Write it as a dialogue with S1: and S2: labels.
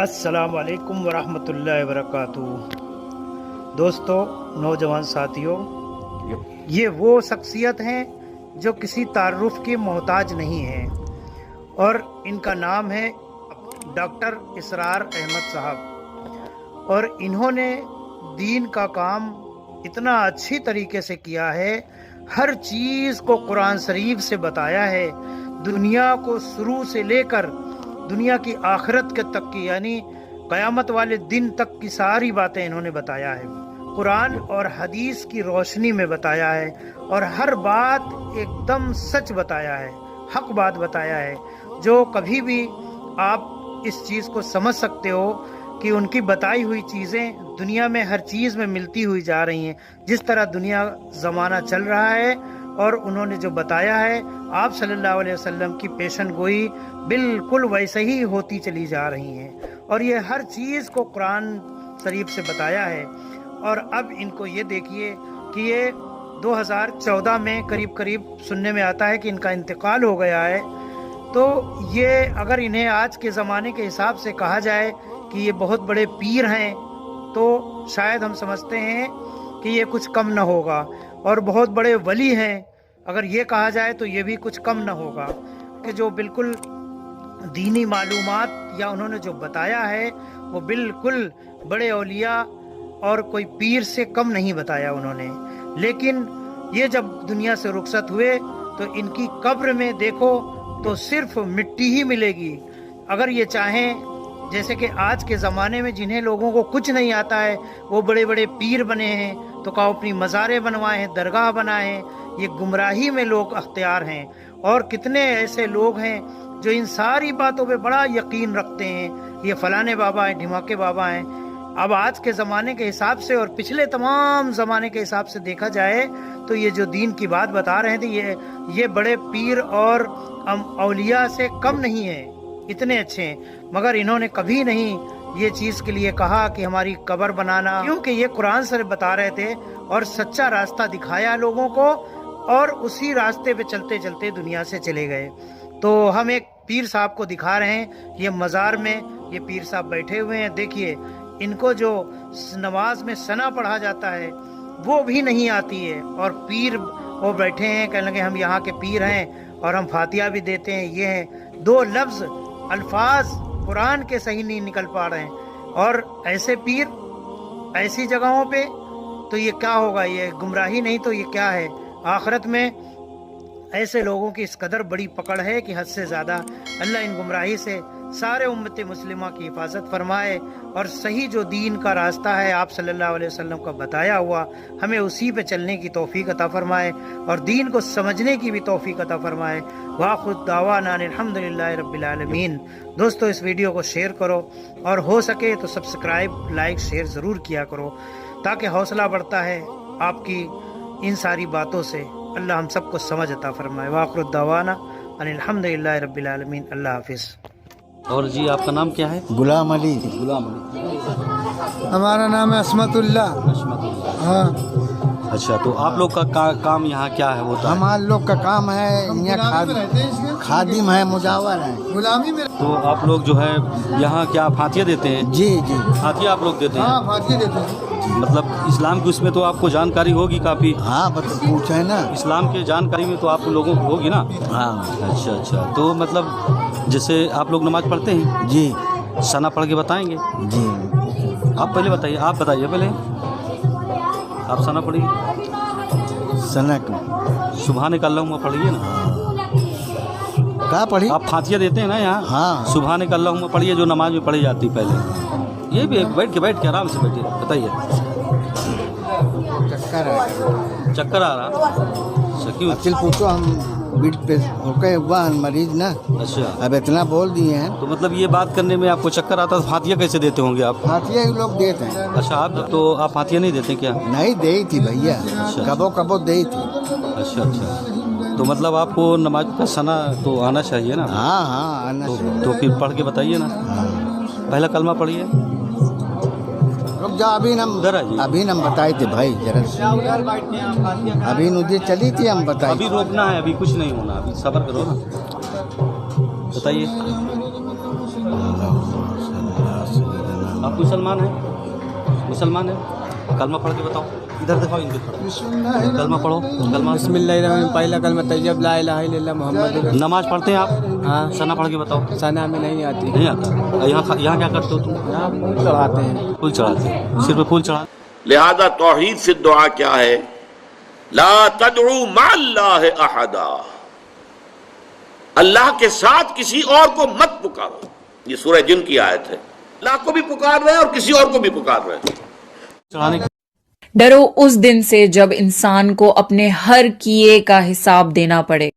S1: अस्सलाम वालेकुम वरहमतुल्लाहि वबरकातुहू। दोस्तों, नौजवान साथियों, ये वो शख्सियत हैं जो किसी तारुफ की मोहताज नहीं हैं और इनका नाम है डॉक्टर इसरार अहमद साहब। और इन्होंने दीन का काम इतना अच्छी तरीके से किया है, हर चीज़ को कुरान शरीफ से बताया है, दुनिया को शुरू से लेकर दुनिया की आखिरत के तक की, यानी क़यामत वाले दिन तक की सारी बातें इन्होंने बताया है। कुरान और हदीस की रोशनी में बताया है और हर बात एकदम सच बताया है, हक बात बताया है, जो कभी भी आप इस चीज़ को समझ सकते हो कि उनकी बताई हुई चीज़ें दुनिया में हर चीज़ में मिलती हुई जा रही हैं। जिस तरह दुनिया ज़माना चल रहा है और उन्होंने जो बताया है, आप सल्लल्लाहु अलैहि वसल्लम की पेशन गोई बिल्कुल वैसे ही होती चली जा रही हैं और ये हर चीज़ को कुरान शरीफ से बताया है। और अब इनको ये देखिए कि ये 2014 में करीब सुनने में आता है कि इनका इंतकाल हो गया है। तो ये अगर इन्हें आज के ज़माने के हिसाब से कहा जाए कि ये बहुत बड़े पीर हैं, तो शायद हम समझते हैं कि ये कुछ कम न होगा। और बहुत बड़े वली हैं अगर ये कहा जाए तो ये भी कुछ कम न होगा, कि जो बिल्कुल दीनी मालूमात या उन्होंने जो बताया है वो बिल्कुल बड़े औलिया और कोई पीर से कम नहीं बताया उन्होंने। लेकिन ये जब दुनिया से रुखसत हुए तो इनकी कब्र में देखो तो सिर्फ मिट्टी ही मिलेगी। अगर ये चाहें, जैसे कि आज के ज़माने में जिन्हें लोगों को कुछ नहीं आता है वो बड़े बड़े पीर बने हैं, तो कहो अपनी मज़ारें बनवाए हैं, दरगाह बनाए हैं। ये गुमराही में लोग अख्तियार हैं। और कितने ऐसे लोग हैं जो इन सारी बातों पे बड़ा यकीन रखते हैं, ये फलाने बाबा हैं, ढिमाके बाबा हैं। अब आज के ज़माने के हिसाब से और पिछले तमाम ज़माने के हिसाब से देखा जाए तो ये जो दीन की बात बता रहे थे, ये बड़े पीर और औलिया से कम नहीं है, इतने अच्छे हैं। मगर इन्होंने कभी नहीं ये चीज़ के लिए कहा कि हमारी कब्र बनाना, क्योंकि ये कुरान से बता रहे थे और सच्चा रास्ता दिखाया लोगों को और उसी रास्ते पे चलते चलते दुनिया से चले गए। तो हम एक पीर साहब को दिखा रहे हैं, ये मज़ार में ये पीर साहब बैठे हुए हैं। देखिए, इनको जो नमाज में सना पढ़ा जाता है वो भी नहीं आती है और पीर वो बैठे हैं, कहने लगे हम यहाँ के पीर हैं और हम फातिहा भी देते हैं। ये हैं दो लफ्ज़ अल्फाज कुरान के सही नहीं निकल पा रहे हैं। और ऐसे पीर ऐसी जगहों पे तो ये क्या होगा, ये गुमराही नहीं तो ये क्या है। आखिरत में ऐसे लोगों की इस कदर बड़ी पकड़ है कि हद से ज़्यादा। अल्लाह इन गुमराही से सारे उम्मत मुस्लिमा की हिफाजत फरमाए और सही जो दीन का रास्ता है आप सल्लल्लाहु अलैहि वसल्लम का बताया हुआ, हमें उसी पे चलने की तौफीक अता फरमाए और दीन को समझने की भी तौफीक अता फरमाए। वाखुद दावाना अल्हम्दुलिल्लाहि रब्बिल आलमीन। दोस्तों, इस वीडियो को शेयर करो और हो सके तो सब्सक्राइब, लाइक, शेयर ज़रूर किया करो ताकि हौसला बढ़ता है आपकी इन सारी बातों से। अल्लाह हम सबको समझ अता फरमाए। वाखुद दावाना अल्हम्दुलिल्लाहि रब्बिल आलमीन। अल्लाह हाफिज़।
S2: और जी, आपका नाम क्या है?
S3: गुलाम अली।
S2: गुलाम अली।
S3: हमारा नाम है असमतुल्ला।
S2: हाँ। अच्छा, तो आप लोग का काम यहाँ क्या है होता है?
S3: हमारे लोग का काम है यहाँ खादिम है, मुजावर है, गुलामी में।
S2: तो आप लोग जो है यहाँ क्या फातिया देते हैं?
S3: जी जी,
S2: फातिया आप लोग देते हैं?
S3: हाँ, फातिया देते हैं।
S2: मतलब इस्लाम की उसमें तो आपको जानकारी होगी काफ़ी?
S3: हाँ, पूछे ना,
S2: इस्लाम के जानकारी में तो आप लोगों को होगी ना?
S3: हाँ।
S2: अच्छा, तो मतलब जैसे आप लोग नमाज पढ़ते हैं
S3: जी,
S2: सना पढ़ के बताएंगे
S3: जी।
S2: आप पहले बताइए, आप बताइए पहले, आप सना पढ़िए।
S3: सनक
S2: सुबहान अल्लाहुम्मा पढ़िए ना।
S3: क्या पढ़ी?
S2: आप फातिया देते हैं ना यहाँ?
S3: हाँ।
S2: सुबहान अल्लाहुम्मा पढ़िए, जो नमाज में पढ़ी जाती पहले। ये भी बैठ के आराम से बैठिए, बताइए। चक्कर आ रहा? क्यों?
S3: अक्ल पूछो, हम बीट पे होके हुआ मरीज ना।
S2: अच्छा,
S3: अब इतना बोल दिए हैं
S2: तो मतलब ये बात करने में आपको चक्कर आता, तो फातिया कैसे देते होंगे आप?
S3: फातिया ही लोग देते हैं।
S2: अच्छा, आप फातिया नहीं देते क्या?
S3: नहीं, दे थी भैया, कबो दे थी।
S2: अच्छा, तो मतलब आपको नमाज का सना तो आना चाहिए ना?
S3: हाँ हाँ, आना चाहिए।
S2: तो फिर पढ़ के बताइए ना। पहला कलमा पढ़िए।
S3: रुक जाओ, अभी हम बताए थे भाई, जरा अभी मुझे चली थी, हम बताए।
S2: अभी रोकना है, अभी कुछ नहीं होना, अभी सब्र करो ना। बताइए। आप मुसलमान हैं? मुसलमान हैं? कलमा पढ़ के बताओ, इधर दिखाओ, इनके तरफ कलमा पढ़ो, कलमा।
S4: बिस्मिल्लाहिर्रहमानिर्रहीम, पहला कलमा तैयब ला इलाहा इल्लल्लाह मुहम्मद।
S2: नमाज पढ़ते हैं आप?
S4: हाँ,
S2: सना पढ़ के बताओ।
S4: सना में नहीं आती।
S2: नहीं आता? यहाँ क्या करते हो तुम?
S4: यहाँ चढ़ाते हैं।
S2: फूल चढ़ाते हो, सिर पे फूल चढ़ा।
S5: लिहाजा तौहीद से दुआ क्या है? ला तदउ मअल्लाहि अहदा, अल्लाह के साथ किसी और को मत पुकारो। ये सूरह जिन की आयत है। अल्लाह को भी पुकार रहे हैं और किसी और को भी पुकार रहे हैं।
S2: चढ़ाने की
S6: डरो उस दिन से जब इंसान को अपने हर किए का हिसाब देना पड़े।